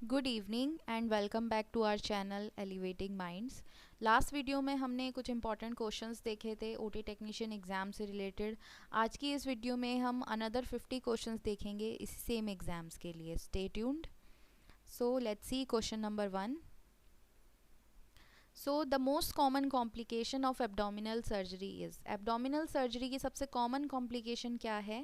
Good evening and welcome back to our channel elevating minds. Last video में हमने कुछ important questions देखे थे ओटी टेक्नीशियन एग्ज़ाम से रिलेटेड। आज की इस वीडियो में हम अनदर 50 क्वेश्चंस देखेंगे इस सेम एग्ज़ाम्स के लिए। Stay tuned. So let's see question number 1। So the most common complication of abdominal surgery is. Abdominal surgery की सबसे कॉमन कॉम्प्लिकेशन क्या है?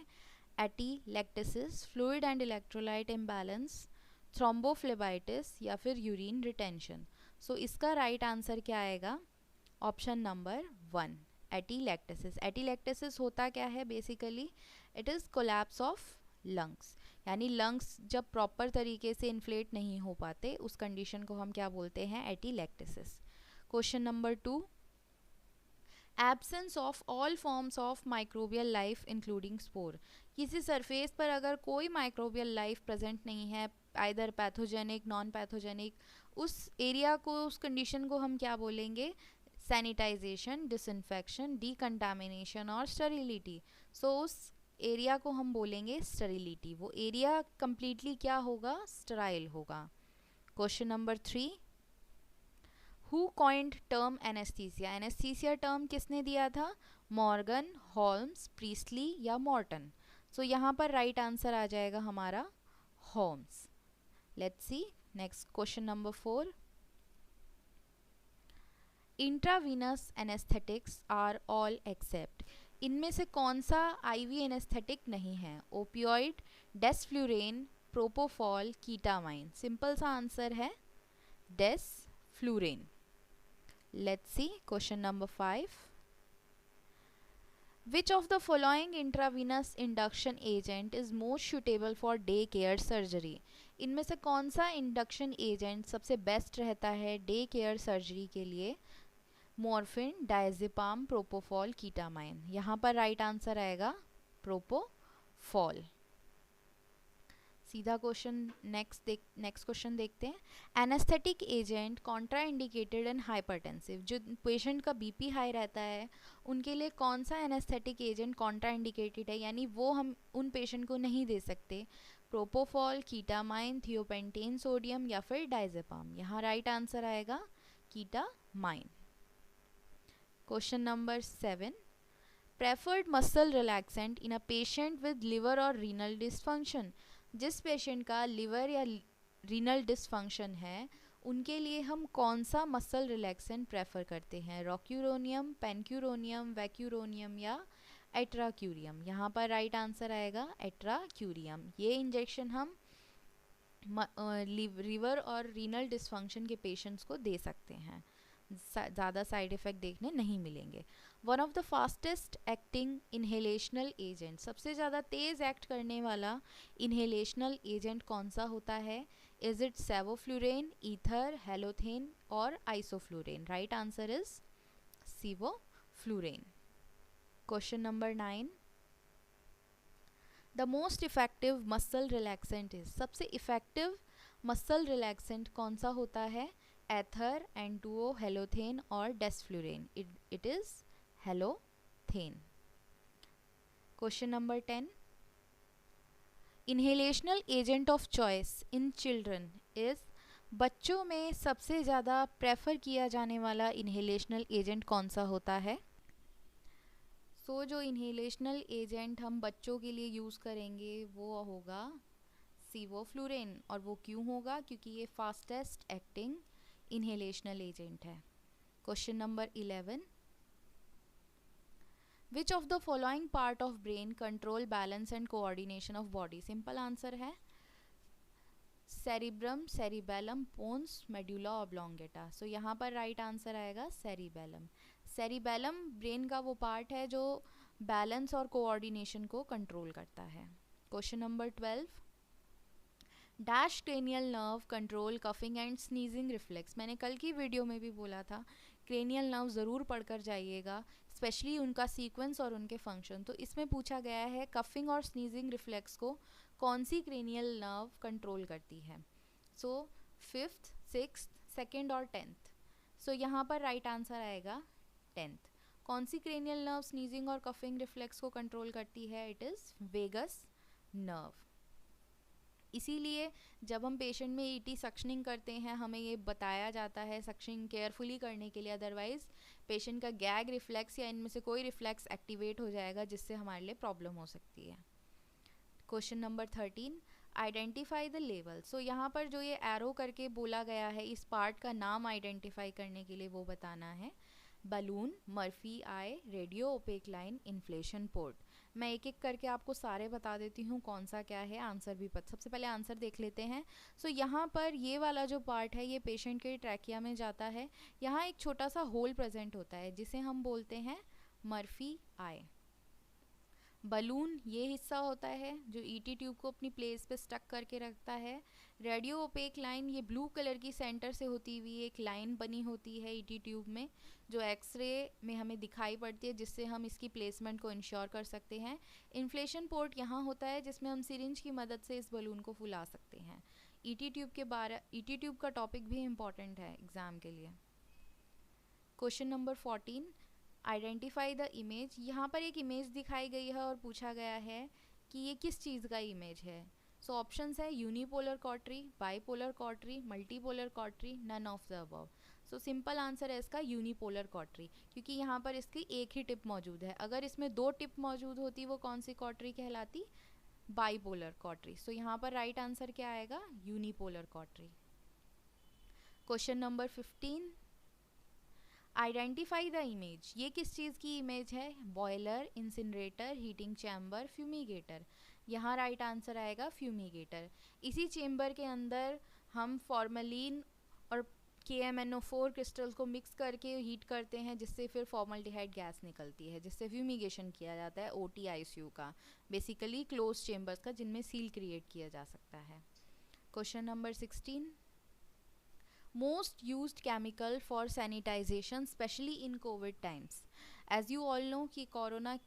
Atelectasis, fluid and electrolyte imbalance, thrombophlebitis या फिर यूरिन रिटेंशन। सो इसका राइट आंसर क्या आएगा? Option number 1, एटीलेक्टेसिस। एटीलेक्टेसिस होता क्या है? Basically it is collapse of lungs, यानी लंग्स जब प्रॉपर तरीके से इन्फ्लेट नहीं हो पाते, उस कंडीशन को हम क्या बोलते हैं? Atelectasis. Question number 2, absence of all forms of microbial life including spore. किसी सरफेस पर अगर कोई माइक्रोबियल लाइफ प्रेजेंट नहीं है, आइदर पैथोजेनिक नॉन पैथोजेनिक, उस एरिया को, उस कंडीशन को हम क्या बोलेंगे? सैनिटाइजेशन, डिसइंफेक्शन, डीकंटामिनेशन और स्टरिलिटी। सो उस एरिया को हम बोलेंगे स्टरिलिटी। वो एरिया कंप्लीटली क्या होगा? स्टराइल होगा। Question number 3, who coined term anaesthesia. Anaesthesia term किसने दिया था? मॉर्गन, होल्म्स, प्रीस्टली या मॉर्टन। सो यहाँ पर राइट आंसर आ जाएगा हमारा Holmes. Let's see next question number 4। Intravenous anaesthetics are all except. इनमें से कौन सा आईवी एनेस्थेटिक नहीं है? Opioid, desflurane, propofol, ketamine. Simple सा आंसर है desflurane. Let's see question number 5. Which of the following intravenous induction agent is most suitable for day care surgery? इनमें से कौन सा इंडक्शन एजेंट सबसे बेस्ट रहता है डे केयर सर्जरी के लिए? Morphine, diazepam, propofol, ketamine. यहाँ पर राइट आंसर आएगा प्रोपोफॉल। सीधा क्वेश्चन नेक्स्ट क्वेश्चन देखते हैं। Anaesthetic agent contraindicated in hypertensive. जो पेशेंट का बीपी हाई रहता है उनके लिए कौन सा एनेस्थेटिक एजेंट कॉन्ट्रा इंडिकेटेड है, यानी वो हम उन पेशेंट को नहीं दे सकते? प्रोपोफॉल, कीटामाइन, थियोपेंटेन सोडियम या फिर डायजेपाम। यहाँ राइट आंसर आएगा ketamine. Question number 7, preferred muscle relaxant in a patient with liver और रीनल डिसफंक्शन। जिस पेशेंट का लिवर या रीनल डिसफंक्शन है उनके लिए हम कौन सा मसल रिलैक्सेंट प्रेफर करते हैं? रॉक्यूरोनियम, पेनक्यूरोनियम, वैक्यूरोनियम या एट्राक्यूरियम। यहाँ पर राइट आंसर आएगा एट्राक्यूरियम। ये इंजेक्शन हम लिवर और रीनल डिसफंक्शन के पेशेंट्स को दे सकते हैं, ज़्यादा साइड इफ़ेक्ट देखने नहीं मिलेंगे। One of the fastest acting inhalational agent, सबसे ज़्यादा तेज़ एक्ट करने वाला इन्हेलेशनल एजेंट कौन सा होता है? Is it sevoflurane, ether, halothane और isoflurane? Right answer is sevoflurane. Question number 9, the most effective muscle relaxant is. सबसे इफेक्टिव मसल रिलैक्सेंट कौन सा होता है? एथर, एंटुओ, हेलोथेन और desflurane? It is halothane. Question number 10, inhalational agent of choice in children is. बच्चों में सबसे ज़्यादा प्रेफर किया जाने वाला इन्हेलेशनल एजेंट कौन सा होता है? जो इन्हेलेशनल एजेंट हम बच्चों के लिए यूज़ करेंगे वो होगा सेवोफ्लुरेन। और वो क्यों होगा? क्योंकि ये फास्टेस्ट एक्टिंग इन्हेलेशनल एजेंट है। Question number 11, which of the following part of brain control balance and coordination of body? Simple answer है cerebrum, cerebellum, pons, medulla oblongata. So यहाँ पर राइट आंसर आएगा सेरिबेलम। सेरिबेलम ब्रेन का वो part है जो balance और कोऑर्डिनेशन को कंट्रोल करता है। Question number 12, dash cranial nerve control coughing and sneezing reflex. मैंने कल की वीडियो में भी बोला था क्रेनियल नर्व ज़रूर पढ़कर जाइएगा, स्पेशली उनका सीक्वेंस और उनके फंक्शन। तो इसमें पूछा गया है कफिंग और स्नीजिंग रिफ्लेक्स को कौन सी क्रेनियल नर्व कंट्रोल करती है? सो 5th, 6th, 2nd और 10th। सो यहाँ पर राइट आंसर आएगा 10th। कौन सी क्रेनियल नर्व स्नीजिंग और कफिंग रिफ्लेक्स को कंट्रोल करती है? It is vagus nerve. इसीलिए जब हम पेशेंट में ईटी सक्शनिंग करते हैं हमें ये बताया जाता है सक्शनिंग केयरफुली करने के लिए, अदरवाइज़ पेशेंट का गैग रिफ्लेक्स या इनमें से कोई रिफ्लेक्स एक्टिवेट हो जाएगा जिससे हमारे लिए प्रॉब्लम हो सकती है। Question number 13, identify the level. So यहाँ पर जो ये एरो करके बोला गया है इस पार्ट का नाम आइडेंटिफाई करने के लिए वो बताना है। Balloon, Murphy eye, radio opaque line, inflation port. मैं एक एक करके आपको सारे बता देती हूँ कौन सा क्या है, आंसर भी सबसे पहले आंसर देख लेते हैं। सो यहाँ पर ये वाला जो पार्ट है ये पेशेंट के ट्रैकिया में जाता है। यहाँ एक छोटा सा होल प्रेजेंट होता है जिसे हम बोलते हैं मर्फी आई। बलून ये हिस्सा होता है जो ईटी ट्यूब को अपनी प्लेस पे स्टक करके रखता है। रेडियो ओपेक लाइन ये ब्लू कलर की सेंटर से होती हुई एक लाइन बनी होती है ईटी ट्यूब में जो एक्सरे में हमें दिखाई पड़ती है जिससे हम इसकी प्लेसमेंट को इंश्योर कर सकते हैं। इन्फ्लेशन पोर्ट यहाँ होता है जिसमें हम सिरिंज की मदद से इस बलून को फुला सकते हैं। ईटी ट्यूब का टॉपिक भी इम्पॉर्टेंट है एग्ज़ाम के लिए। Question number 14, identify the image. यहाँ पर एक इमेज दिखाई गई है और पूछा गया है कि ये किस चीज़ का इमेज है। सो ऑप्शंस है unipolar cautery, bipolar cautery, multipolar cautery, none of the above. So simple answer है इसका यूनिपोलर कॉटरी, क्योंकि यहाँ पर इसकी एक ही टिप मौजूद है। अगर इसमें दो टिप मौजूद होती वो कौन सी कॉटरी कहलाती, बाईपोलर कॉटरी। सो यहाँ पर राइट आंसर क्या आएगा, unipolar cautery. Question number 15, identify the image. ये किस चीज़ की इमेज है, boiler, incinerator, heating chamber, fumigator. यहाँ राइट आंसर आएगा फ्यूमिगेटर। इसी चेम्बर के अंदर हम फॉर्मेलिन और KMnO4 क्रिस्टल्स को मिक्स करके हीट करते हैं जिससे फिर फॉर्मल्डिहाइड गैस निकलती है जिससे फ्यूमिगेशन किया जाता है OT ICU का, बेसिकली क्लोज चेम्बर्स का जिनमें सील क्रिएट किया जा सकता है। Question number 16, most used chemical for sanitization especially in COVID times। as you all know कि कोरोना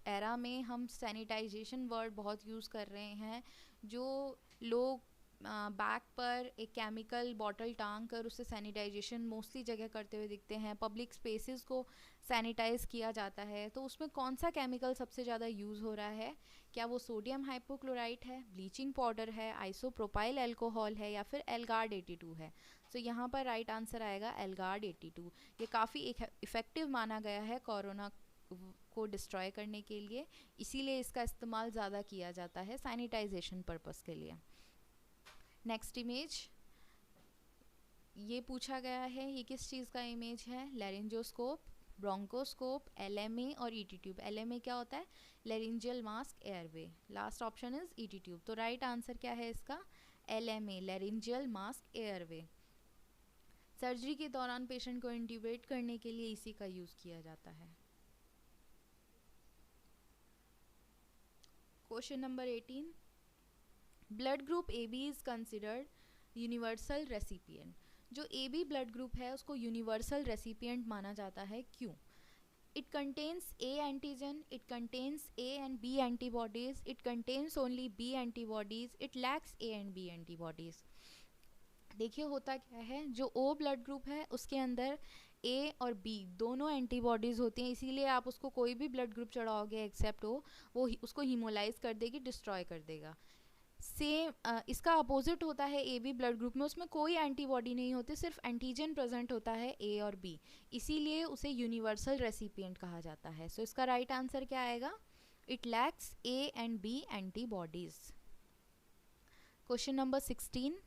एरा में हम सैनिटाइजेशन वर्ड बहुत यूज़ कर रहे हैं। जो लोग बैक पर एक केमिकल बॉटल टांग कर उससे सैनिटाइजेशन मोस्टली जगह करते हुए दिखते हैं, पब्लिक स्पेसेस को सैनिटाइज किया जाता है, तो उसमें कौन सा केमिकल सबसे ज़्यादा यूज़ हो रहा है, क्या वो सोडियम हाइपोक्लोराइट है, ब्लीचिंग पाउडर है, आइसोप्रोपाइल अल्कोहल है या फिर एल्गार्ड 82 है। सो यहाँ पर राइट आंसर आएगा एल्गार्ड 82। ये काफ़ी इफ़ेक्टिव माना गया है कोरोना को डिस्ट्रॉय करने के लिए, इसीलिए इसका इस्तेमाल ज़्यादा किया जाता है सैनिटाइजेशन पर्पस के लिए। नेक्स्ट इमेज ये पूछा गया है, ये किस चीज़ का इमेज है, लैरिंजोस्कोप, ब्रोंकोस्कोप, LMA और ET ट्यूब। LMA क्या होता है, laryngeal mask airway. Last option is ET tube. तो राइट आंसर क्या है इसका, LMA, laryngeal mask airway. Surgery के दौरान पेशेंट को इंट्यूबेट करने के लिए इसी का यूज़ किया जाता है। Question number 18, blood group AB is considered universal recipient. जो AB ब्लड ग्रुप है उसको यूनिवर्सल रेसिपिएंट माना जाता है, क्यों? It contains A antigen, it contains A and B antibodies, it contains only B antibodies, it lacks A and B antibodies। देखिए होता क्या है, जो O ब्लड ग्रुप है उसके अंदर A और B दोनों एंटीबॉडीज़ होती हैं, इसीलिए आप उसको कोई भी ब्लड ग्रुप चढ़ाओगे एक्सेप्ट O, वो उसको हीमोलाइज कर देगी, डिस्ट्रॉय कर देगा। सेम इसका अपोजिट होता है AB ब्लड ग्रुप में, उसमें कोई एंटीबॉडी नहीं होती, सिर्फ एंटीजन प्रेजेंट होता है A और B, इसीलिए उसे यूनिवर्सल रेसिपिएंट कहा जाता है। सो इसका राइट आंसर क्या आएगा, it lacks A and B antibodies. Question number 19,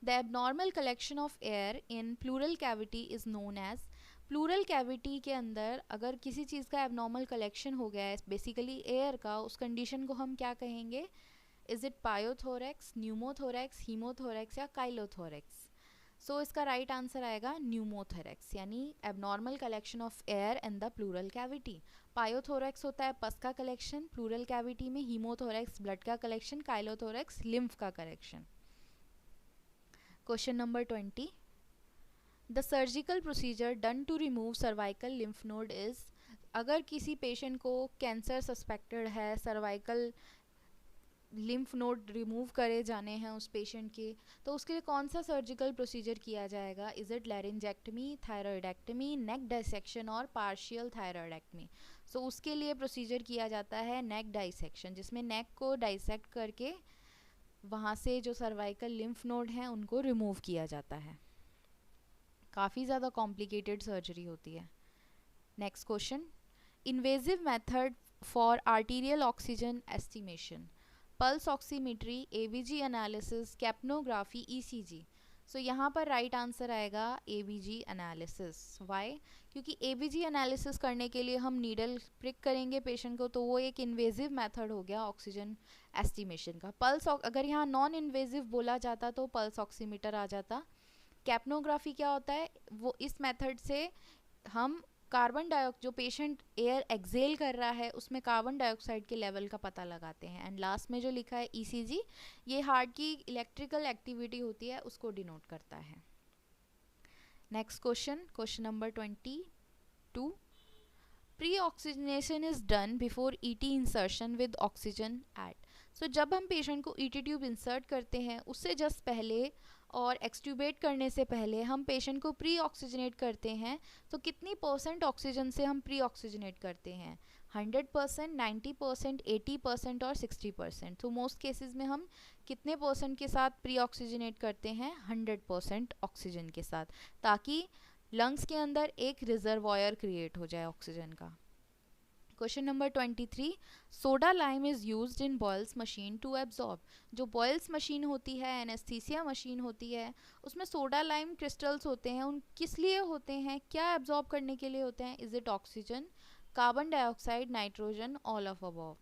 the abnormal collection of air in pleural cavity is known as. Pleural cavity के अंदर अगर किसी चीज़ का एबनॉर्मल कलेक्शन हो गया है बेसिकली एयर का, उस कंडीशन को हम क्या कहेंगे, is it pyothorax, pneumothorax, haemothorax या काइलोथोरेक्स। सो इसका राइट आंसर आएगा न्यूमोथोरेक्स, यानी abnormal collection of air in the pleural cavity. Pyothorax होता है पस का कलेक्शन प्लूरल कैविटी में, हीमोथोरेक्स ब्लड का कलेक्शन, काइलोथोरेक्स लिम्फ का collection. Question number 20, the surgical procedure done to remove cervical lymph node is. अगर किसी patient को cancer suspected है, सर्वाइकल लिम्फ नोड रिमूव करे जाने हैं उस पेशेंट के, तो उसके लिए कौन सा सर्जिकल प्रोसीजर किया जाएगा, इज़ इट लैरिंजेक्टमी, थायरॉयडेक्टमी, नेक डाइसेक्शन और पार्शियल थायरॉयडेक्टमी। सो उसके लिए प्रोसीजर किया जाता है नेक डाइसेक्शन, जिसमें नेक को डाइसेक्ट करके वहाँ से जो सर्वाइकल लिम्फ नोड हैं उनको रिमूव किया जाता है। काफ़ी ज़्यादा कॉम्प्लिकेटेड सर्जरी होती है। Next question, invasive method for arterial oxygen estimation, pulse oximetry, ABG analysis, capnography, ECG. So यहाँ पर राइट आंसर आएगा एबीजी एनालिसिस। वाई? क्योंकि एबीजी एनालिसिस करने के लिए हम नीडल प्रिक करेंगे पेशेंट को, तो वो एक इन्वेजिव मेथड हो गया ऑक्सीजन एस्टिमेशन का। पल्स अगर यहाँ नॉन इन्वेजिव बोला जाता तो पल्स ऑक्सीमीटर आ जाता। कैप्नोग्राफी क्या होता है? वो इस मेथड से हम कार्बन डाइऑक्साइड, जो पेशेंट एयर एक्सेल कर रहा है उसमें कार्बन डाइऑक्साइड के लेवल का पता लगाते हैं। एंड लास्ट में जो लिखा है ईसीजी, ये हार्ट की इलेक्ट्रिकल एक्टिविटी होती है उसको डिनोट करता है। Next question, question number 22, preoxygenation is done before ET insertion with oxygen at. So जब हम पेशेंट को ईटी ट्यूब इंसर्ट करते हैं उससे जस्ट पहले और एक्सट्यूबेट करने से पहले हम पेशेंट को प्री ऑक्सीजनेट करते हैं। तो कितनी % ऑक्सीजन से हम प्री ऑक्सीजनेट करते हैं? 100%, 90%, 80% और 60%। तो मोस्ट केसेस में हम कितने % के साथ प्री ऑक्सीजनेट करते हैं? 100% ऑक्सीजन के साथ, ताकि लंग्स के अंदर एक रिजर्वॉयर क्रिएट हो जाए ऑक्सीजन का। Question number 23, soda lime is used in Boyle's machine to absorb. जो बॉयल्स मशीन होती है, एनेस्थीसिया मशीन होती है, उसमें सोडा लाइम क्रिस्टल्स होते हैं। उन किस लिए होते हैं, क्या एब्जॉर्ब करने के लिए होते हैं? Is it oxygen, carbon dioxide, nitrogen, all of above?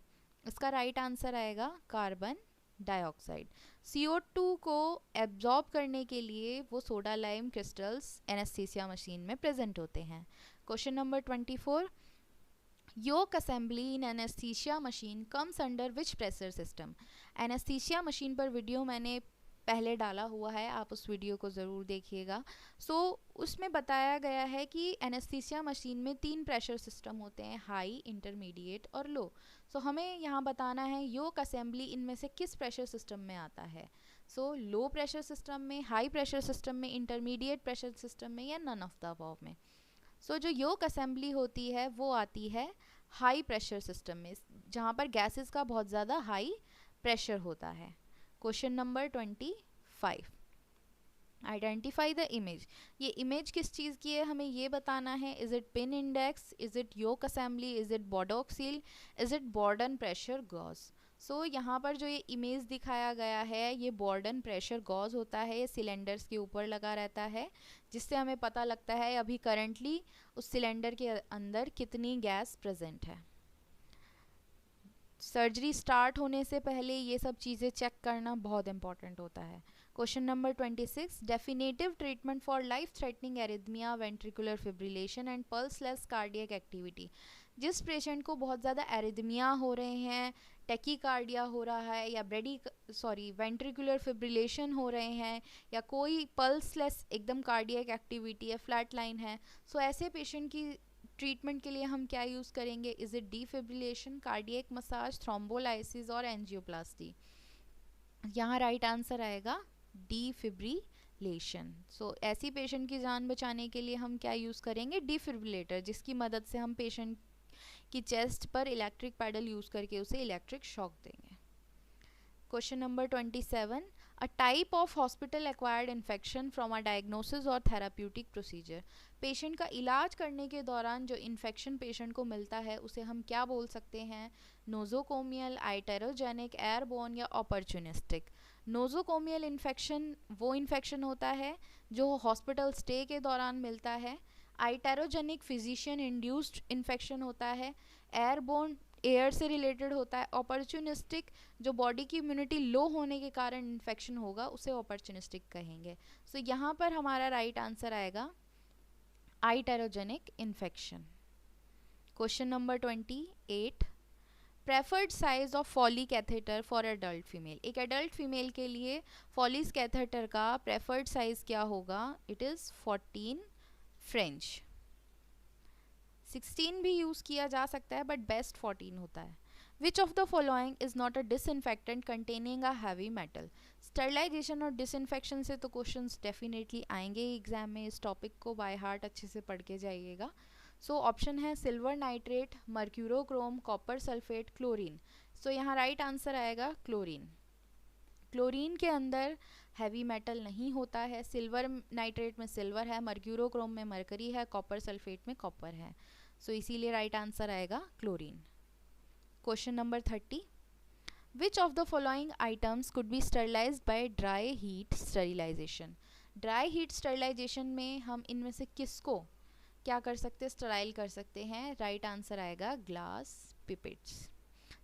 इसका राइट आंसर आएगा कार्बन डाइऑक्साइड। CO2 को एब्जॉर्ब करने के लिए वो soda lime crystals anaesthesia machine में प्रेजेंट होते हैं। Question number 24, yoke assembly in anaesthesia machine comes under which pressure system. Anaesthesia machine पर वीडियो मैंने पहले डाला हुआ है, आप उस वीडियो को ज़रूर देखिएगा। उसमें बताया गया है कि एनेस्थीसिया मशीन में 3 प्रेशर सिस्टम होते हैं, हाई, इंटरमीडिएट और लो। हमें यहाँ बताना है योक असेंबली इनमें से किस प्रेशर सिस्टम में आता है। लो प्रेशर सिस्टम में, हाई प्रेशर सिस्टम में, इंटरमीडिएट प्रेशर सिस्टम में, या नन ऑफ द अबव में। जो योक असेंबली होती है वो आती है हाई प्रेशर सिस्टम में, जहाँ पर गैसेस का बहुत ज़्यादा हाई प्रेशर होता है। Question number 25, identify the image. ये इमेज किस चीज़ की है हमें ये बताना है। Is it pin index, is it yoke assembly, is it Bodok seal, is it Bourdon pressure gauge. यहाँ पर जो ये इमेज दिखाया गया है ये बॉर्डन प्रेशर गॉज होता है। ये सिलेंडर्स के ऊपर लगा रहता है, जिससे हमें पता लगता है अभी करंटली उस सिलेंडर के अंदर कितनी गैस प्रेजेंट है। सर्जरी स्टार्ट होने से पहले ये सब चीज़ें चेक करना बहुत इंपॉर्टेंट होता है। Question number 26, definitive treatment for life threatening arrhythmia, ventricular fibrillation and pulseless cardiac activity. जिस पेशेंट को बहुत ज़्यादा एरिथमिया हो रहे हैं, टेकीकार्डिया हो रहा है, या वेंट्रिकुलर फिब्रिलेशन हो रहे हैं, या कोई पल्सलेस एकदम कार्डियक एक्टिविटी है, फ्लैट लाइन है, ऐसे पेशेंट की ट्रीटमेंट के लिए हम क्या यूज़ करेंगे? Is it defibrillation, cardiac massage, thrombolysis और एंजियोप्लास्टी? यहाँ राइट आंसर आएगा डिफिब्रिलेशन। ऐसी पेशेंट की जान बचाने के लिए हम क्या यूज़ करेंगे? डिफिब्रिलेटर, जिसकी मदद से हम पेशेंट की चेस्ट पर इलेक्ट्रिक पैडल यूज़ करके उसे इलेक्ट्रिक शॉक देंगे। Question number 27, a type of hospital acquired infection from a diagnosis और थेराप्यूटिक प्रोसीजर। पेशेंट का इलाज करने के दौरान जो इन्फेक्शन पेशेंट को मिलता है उसे हम क्या बोल सकते हैं? नोजोकोमियल, आइटेरोजेनिक, एयरबोर्न या अपॉर्चुनिस्टिक। नोजोकोमियल इन्फेक्शन वो इन्फेक्शन होता है जो हॉस्पिटल स्टे के दौरान मिलता है। आइटेरोजेनिक फिजिशियन इंड्यूस्ड इन्फेक्शन होता है। एयरबोर्न एयर से रिलेटेड होता है। अपॉर्चुनिस्टिक जो बॉडी की इम्यूनिटी लो होने के कारण इन्फेक्शन होगा उसे अपॉर्चुनिस्टिक कहेंगे। यहाँ पर हमारा राइट आंसर आएगा iatrogenic infection. Question number 28, preferred size of Foley catheter for adult female. एक एडल्ट फीमेल के लिए फॉलीज कैथेटर का प्रेफर्ड साइज क्या होगा? It is 14 French. 16 भी यूज़ किया जा सकता है बट बेस्ट 14 होता है। Which of the following is not a disinfectant containing a heavy metal. Sterilization और डिसइंफेक्शन से तो क्वेश्चंस डेफिनेटली आएंगे ही एग्जाम में। इस टॉपिक को बाय हार्ट अच्छे से पढ़ के जाइएगा। सो ऑप्शन है silver nitrate, mercurochrome, copper sulphate, chlorine. So यहाँ राइट आंसर आएगा क्लोरीन। क्लोरीन के अंदर हैवी मेटल नहीं होता है। सिल्वर नाइट्रेट में सिल्वर है, मर्क्यूरोक्रोम में मरकरी है, कॉपर सल्फेट में कॉपर है। सो इसीलिए राइट आंसर आएगा chlorine. Question number 30, which of the following items could be sterilised by dry heat sterilisation. Dry heat sterilisation में हम इनमें से किसको क्या कर सकते हैं, स्टराइल कर सकते हैं। राइट आंसर आएगा ग्लास पिपेट्स।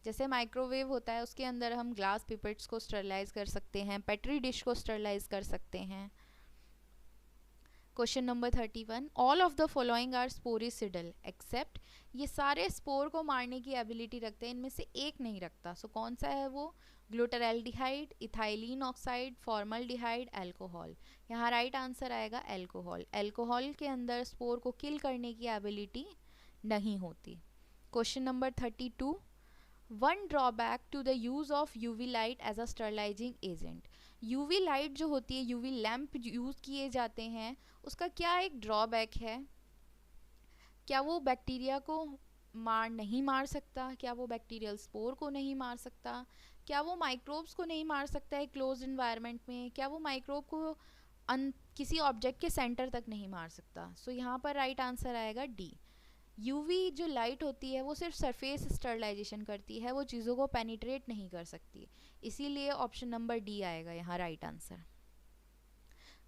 जैसे माइक्रोवेव होता है उसके अंदर हम ग्लास पिपेट्स को स्टरलाइज कर सकते हैं, पेट्री डिश को स्टरलाइज कर सकते हैं। Question number 31, all of the following are sporicidal except, ये सारे स्पोर को मारने की एबिलिटी रखते हैं, इनमें से एक नहीं रखता। सो कौन सा है वो, glutaraldehyde, ethylene oxide, formaldehyde, alcohol. यहाँ राइट आंसर आएगा अल्कोहल। अल्कोहल के अंदर स्पोर को किल करने की एबिलिटी नहीं होती। Question number 32, one drawback to the use of UV light as a sterilizing agent. UV light जो होती है, यूवी लैंप यूज किए जाते हैं, उसका क्या एक ड्रॉबैक है, क्या वो बैक्टीरिया को नहीं मार सकता, क्या वो बैक्टीरियल स्पोर को नहीं मार सकता, क्या वो माइक्रोब्स को नहीं मार सकता है क्लोज इन्वायरमेंट में, क्या वो माइक्रोब को किसी ऑब्जेक्ट के सेंटर तक नहीं मार सकता। सो यहाँ पर राइट आंसर आएगा डी। यूवी जो लाइट होती है वो सिर्फ सरफेस स्टरलाइजेशन करती है, वो चीज़ों को पेनिट्रेट नहीं कर सकती, इसीलिए ऑप्शन नंबर डी आएगा यहाँ right answer.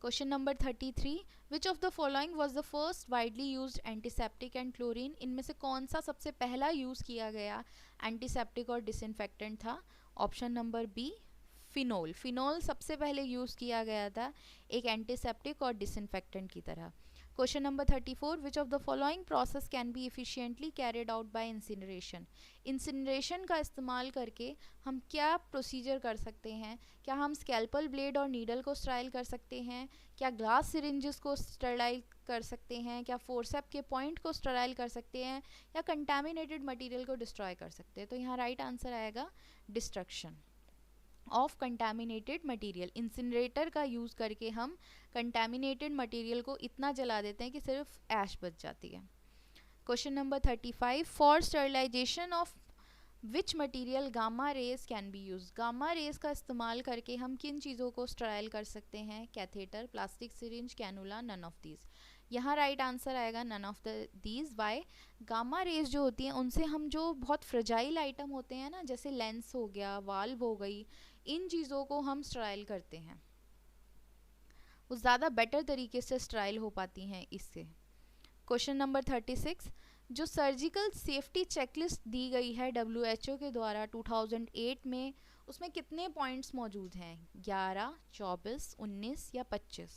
Question number 33, which of the following was the first widely used antiseptic and chlorine. इनमें से कौन सा सबसे पहला यूज़ किया गया एंटीसेप्टिक और डिसइंफेक्टेंट था। Option number B phenol. Phenol सबसे पहले यूज़ किया गया था एक एंटीसेप्टिक और डिसइंफेक्टेंट की तरह। Question number 34, which of the following process can be efficiently carried out by incineration. Incineration का इस्तेमाल करके हम क्या प्रोसीजर कर सकते हैं, क्या हम स्कैल्पल ब्लेड और नीडल को स्टराइल कर सकते हैं, क्या ग्लास सिरिंजेस को स्टराइल कर सकते हैं, क्या फोर्सेप के पॉइंट को स्टराइल कर सकते हैं, या कंटामिनेटेड मटेरियल को डिस्ट्रॉय कर सकते हैं। तो यहाँ राइट आंसर आएगा destruction of contaminated material. Incinerator का यूज़ करके हम कंटामिनेटेड मटेरियल को इतना जला देते हैं कि सिर्फ ऐश बच जाती है। Question number 35, for sterilization of which material gamma rays can be use. Gamma rays का इस्तेमाल करके हम किन चीज़ों को स्टराइल कर सकते हैं, catheter, plastic syringe, cannula, none of these. यहाँ राइट आंसर आएगा none of these. Why, gamma rays जो होती हैं उनसे हम जो बहुत फ्रेजाइल आइटम होते हैं ना, जैसे लेंस हो गया, वाल्व हो गई, इन चीज़ों को हम स्टराइल करते हैं, वो ज़्यादा बेटर तरीके से स्टराइल हो पाती हैं इससे। क्वेश्चन नंबर 36, जो सर्जिकल सेफ्टी चेकलिस्ट दी गई है WHO के द्वारा 2008 में, उसमें कितने पॉइंट्स मौजूद हैं, 11, 24, 19 या 25।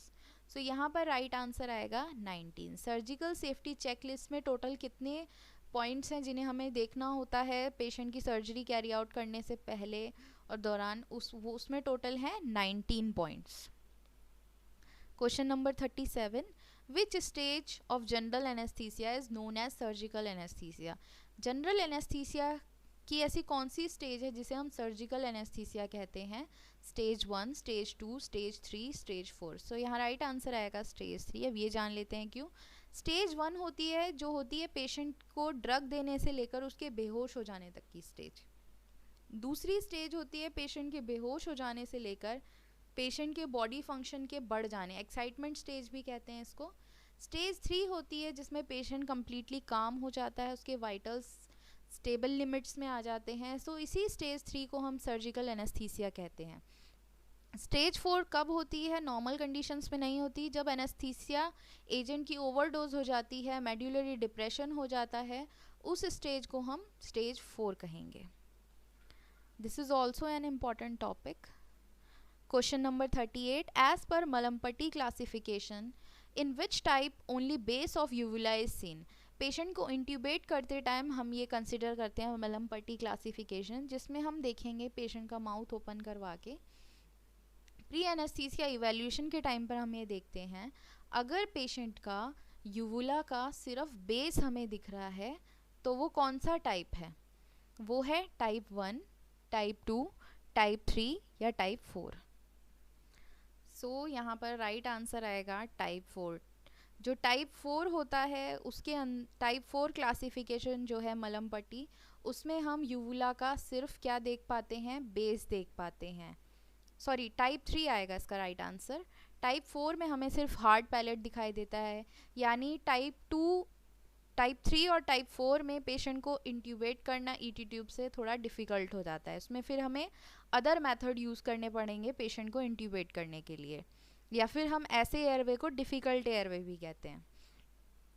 सो यहाँ पर राइट आंसर आएगा 19। सर्जिकल सेफ्टी चेकलिस्ट में टोटल कितने पॉइंट्स हैं जिन्हें हमें देखना होता है पेशेंट की सर्जरी कैरी आउट करने से पहले और दौरान, उसमें टोटल है 19 points. Question number 37, which stage of general anaesthesia is known as surgical anaesthesia. General anaesthesia की ऐसी कौन सी स्टेज है जिसे हम सर्जिकल एनेस्थीसिया कहते हैं। Stage 1, stage 2, stage 3, stage 4। सो यहाँ राइट आंसर आएगा स्टेज 3। अब ये जान लेते हैं क्यों। स्टेज 1 होती है जो होती है पेशेंट को ड्रग देने से लेकर उसके बेहोश हो जाने तक की स्टेज। दूसरी स्टेज होती है पेशेंट के बेहोश हो जाने से लेकर पेशेंट के बॉडी फंक्शन के बढ़ जाने, एक्साइटमेंट स्टेज भी कहते हैं इसको। स्टेज 3 होती है जिसमें पेशेंट कम्प्लीटली काम हो जाता है, उसके वाइटल्स स्टेबल लिमिट्स में आ जाते हैं। सो इसी स्टेज 3 को हम सर्जिकल एनेस्थीसिया कहते हैं। स्टेज 4 कब होती है, नॉर्मल कंडीशंस में नहीं होती, जब एनेस्थीसिया एजेंट की ओवरडोज हो जाती है, मेड्यूलरी डिप्रेशन हो जाता है, उस स्टेज को हम स्टेज 4 कहेंगे। This is also an important topic. Question number 38, as per Mallampati classification in which type only base of uvula is seen. Patient को इंट्यूबेट करते टाइम हम ये कंसिडर करते हैं मलमपट्टी क्लासिफिकेशन, जिसमें हम देखेंगे पेशेंट का माउथ ओपन करवा के प्री एनेस्थीसिया इवैल्यूएशन के टाइम पर हम ये देखते हैं, अगर पेशेंट का यूवुला का सिर्फ बेस हमें दिख रहा है तो वो कौन सा टाइप है, वो है टाइप 1, टाइप 2, टाइप 3 या टाइप 4। सो यहाँ पर राइट आंसर आएगा टाइप 4। जो टाइप 4 होता है उसके टाइप 4 क्लासिफिकेशन जो है मलम पट्टी, उसमें हम यूवुला का सिर्फ क्या देख पाते हैं, बेस देख पाते हैं। सॉरी, टाइप 3 आएगा इसका राइट आंसर। टाइप 4 में हमें सिर्फ हार्ड पैलेट दिखाई देता है, यानी टाइप 3 और टाइप 4 में पेशेंट को इंट्यूबेट करना ईटी ट्यूब से थोड़ा डिफ़िकल्ट हो जाता है। उसमें फिर हमें अदर मेथड यूज़ करने पड़ेंगे पेशेंट को इंट्यूबेट करने के लिए, या फिर हम ऐसे एयरवे को डिफ़िकल्ट एयरवे भी कहते हैं।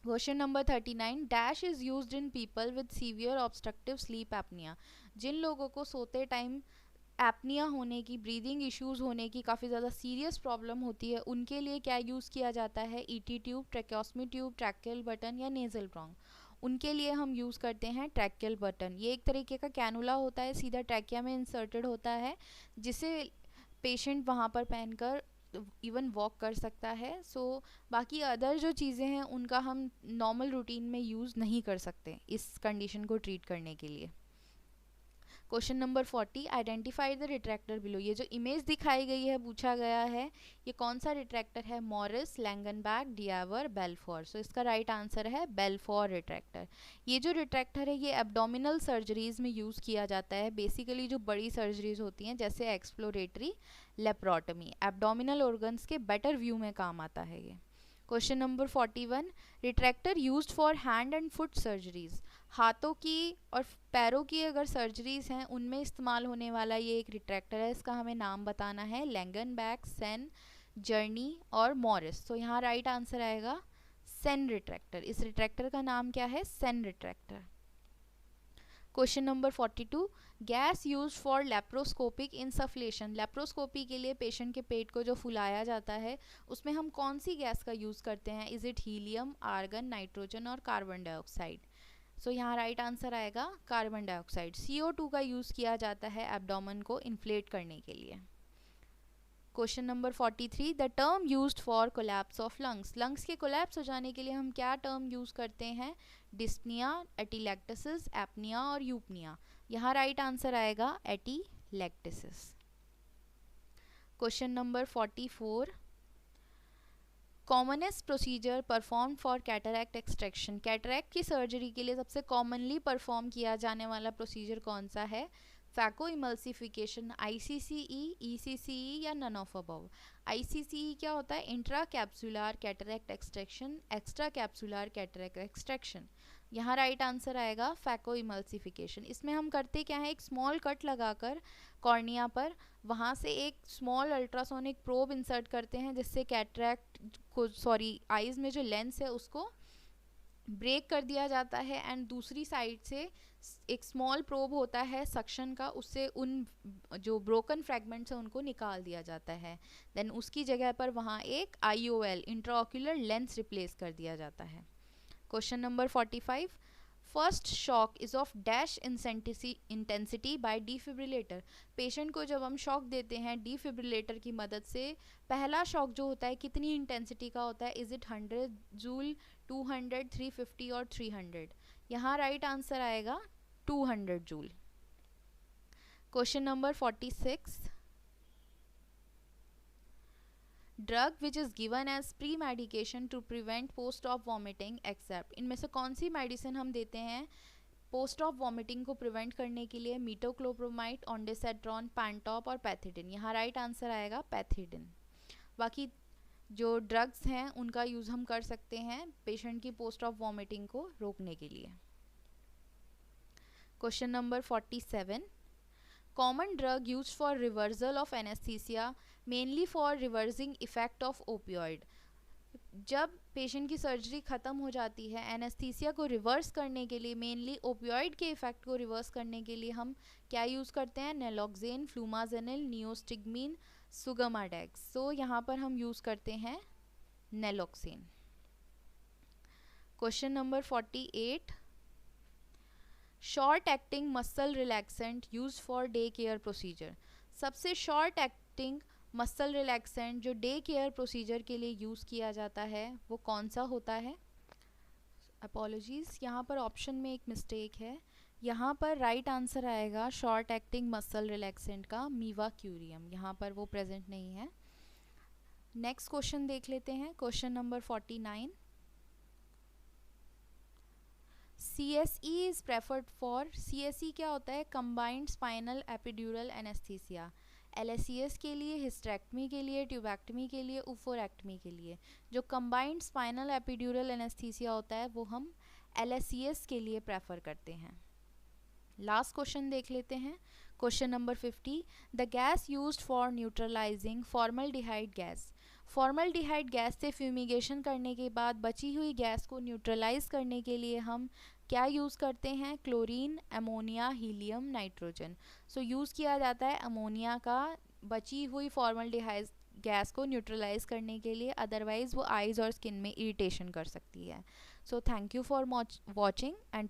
Question number 39, dash is used in people with severe obstructive sleep apnoea. जिन लोगों को सोते टाइम एपनिया होने की, ब्रीदिंग इश्यूज होने की काफ़ी ज़्यादा सीरियस प्रॉब्लम होती है, उनके लिए क्या यूज़ किया जाता है, ET tube, tracheostomy tube, tracheal button या नेजल ब्रोंग। उनके लिए हम यूज़ करते हैं ट्रैकियल बटन। ये एक तरीके का कैनुला होता है, सीधा ट्रैकिया में इंसर्टेड होता है, जिसे पेशेंट वहाँ पर पहनकर इवन वॉक कर सकता है। बाकी अदर जो चीज़ें हैं उनका हम नॉर्मल रूटीन में यूज़ नहीं कर सकते इस कंडीशन को ट्रीट करने के लिए। Question number 40, identify the retractor below. ये जो इमेज दिखाई गई है, पूछा गया है ये कौन सा रिट्रैक्टर है, मॉरिस, लैंगनबैक, डियावर, बेल्फोर। सो इसका राइट आंसर है बेल्फोर रिट्रैक्टर। ये जो रिट्रैक्टर है ये एब्डोमिनल सर्जरीज में यूज़ किया जाता है, बेसिकली जो बड़ी सर्जरीज होती हैं जैसे एक्सप्लोरेटरी, लेप्रोटमी, एब्डोमिनल ऑर्गन्स के बेटर व्यू में काम आता है ये। Question number 41, retractor used for hand and foot surgeries. हाथों की और पैरों की अगर सर्जरीज हैं उनमें इस्तेमाल होने वाला ये एक रिट्रैक्टर है। इसका हमें नाम बताना है, लैंगनबैक, सेन, जर्नी और मॉरिस। तो यहाँ राइट आंसर आएगा सेन रिट्रैक्टर। इस रिट्रैक्टर का नाम क्या है, Senn retractor. Question number 42, gas use for laparoscopic insufflation. Laparoscopy के लिए पेशेंट के पेट को जो फुलाया जाता है उसमें हम कौन सी गैस का यूज़ करते हैं, is it helium, argon, nitrogen और कार्बन डाइऑक्साइड। सो यहाँ राइट आंसर आएगा कार्बन डाइऑक्साइड। CO2 का यूज़ किया जाता है एब्डोमेन को इन्फ्लेट करने के लिए। Question number 43, the term used for collapse of lungs. Lungs के कोलैप्स हो जाने के लिए हम क्या टर्म यूज़ करते हैं, डिस्पनिया, एटीलैक्टसिस, एपनिया और यूपनिया। यहाँ राइट आंसर आएगा atelectasis. Question number 44, commonest procedure perform for cataract extraction. Cataract की सर्जरी के लिए सबसे कॉमनली परफॉर्म किया जाने वाला प्रोसीजर कौन सा है, फैको इमल्सिफिकेशन, ICCE, ECCE या नन ऑफ अबव। ICCE क्या होता है, intra capsular cataract extraction, extra capsular cataract extraction. यहाँ राइट आंसर आएगा फैको इमल्सिफिकेशन। इसमें हम करते क्या है, एक स्मॉल कट लगाकर कॉर्निया पर वहाँ से एक स्मॉल अल्ट्रासोनिक प्रोब इंसर्ट करते हैं, जिससे कैटरैक्ट को आइज़ में जो लेंस है उसको ब्रेक कर दिया जाता है, एंड दूसरी साइड से एक स्मॉल प्रोब होता है सक्शन का, उससे उन जो ब्रोकन फ्रैगमेंट्स हैं उनको निकाल दिया जाता है। देन उसकी जगह पर वहाँ एक IOL इंट्राऑक्यूलर लेंस रिप्लेस कर दिया जाता है। Question number 45, first shock is of dash intensity bye defibrillator. Patient को जब हम शॉक देते हैं डिफिब्रिलेटर की मदद से, पहला शॉक जो होता है कितनी इंटेंसिटी का होता है, इज इट 100 जूल, 200, 350 और 300। यहाँ राइट आंसर आएगा 200 joule. Question number 46, drug which is given as pre medication to prevent post op vomiting except. इनमें से कौन सी मेडिसिन हम देते हैं पोस्ट ऑफ वॉमिटिंग को प्रिवेंट करने के लिए, मीटोक्लोप्रोमाइड, ऑन्डेसेट्रॉन, पैंटॉप और पैथिडिन। यहाँ राइट आंसर आएगा पैथिडिन। बाकी जो ड्रग्स हैं उनका यूज़ हम कर सकते हैं पेशेंट की पोस्ट ऑफ वॉमिटिंग को रोकने के लिए। Question number 47, common drug use for reversal of anaesthesia mainly for reversing effect of opioid. जब पेशेंट की सर्जरी ख़त्म हो जाती है, एनेस्थीसिया को रिवर्स करने के लिए, मेनली ओपियोइड के इफेक्ट को रिवर्स करने के लिए हम क्या यूज़ करते हैं, नेलोक्सेन, फ्लूमाजेनिल, नियोस्टिग्मीन, सुगमाडेक्स। सो यहाँ पर हम यूज़ करते हैं naloxone. Question number 48, short acting muscle relaxant use for day care procedure. सबसे शॉर्ट एक्टिंग मसल रिलैक्सेंट जो डे केयर प्रोसीजर के लिए यूज़ किया जाता है वो कौन सा होता है, अपॉलॉजीज़, यहाँ पर ऑप्शन में एक मिस्टेक है। यहाँ पर राइट आंसर आएगा शॉर्ट एक्टिंग मसल रिलैक्सेंट का मीवाक्यूरियम, यहाँ पर वो प्रेजेंट नहीं है। नेक्स्ट क्वेश्चन देख लेते हैं, question number 49, CSE is preferred for, CSE क्या होता है, combined spinal epidural anaesthesia. LSES के लिए, हिस्टेरेक्टमी के लिए, ट्यूबैक्टमी के लिए, उफोरेक्टमी के लिए। जो कंबाइंड स्पाइनल एपिड्यूरल एनेस्थीसिया होता है वो हम LSES के लिए प्रेफर करते हैं। लास्ट क्वेश्चन देख लेते हैं, question number 50। The gas used for neutralising formaldehyde gas. Formaldehyde gas से फ्यूमिगेशन करने के बाद बची हुई गैस को न्यूट्रलाइज करने के लिए हम क्या यूज़ करते हैं, chlorine, ammonia, helium, nitrogen. So use किया जाता है अमोनिया का बची हुई फॉर्मल्डिहाइड गैस को न्यूट्रलाइज करने के लिए, अदरवाइज वो आइज़ और स्किन में इरिटेशन कर सकती है। So thank you for watching and